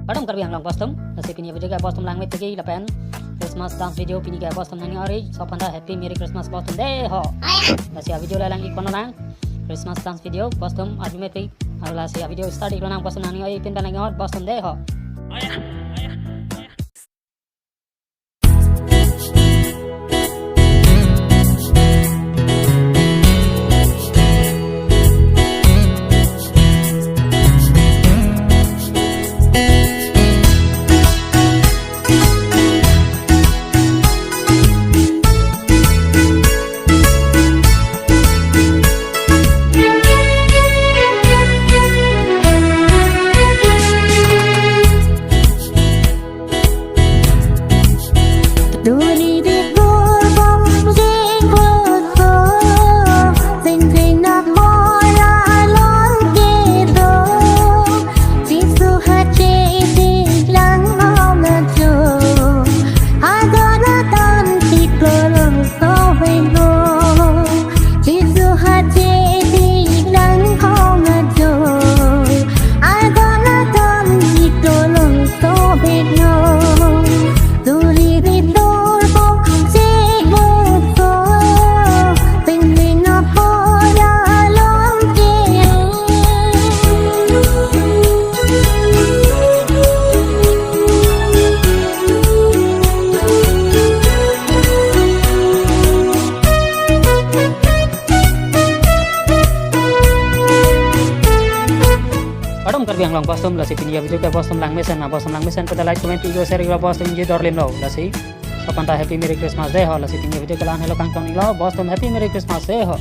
Padam Karbi ang lang postum, nasi pinya video ka postum lang tegi lapan Christmas dance video pini ka postum nani ori sopanda happy merry Christmas postum deh ho. Nasi video lang ikono nang Christmas dance video postum aju meti arla si video start ikono nang postum nani oi pin nang hot postum deh ho. Padam Karbi ang lang postum lasi pinya video ka postum lang mesen pada like comment video share ila postum je dorlim lo lasi sopanta happy merry Christmas day ho lasi pinya video ka lan hello kang tong ilo postum happy merry Christmas day ho.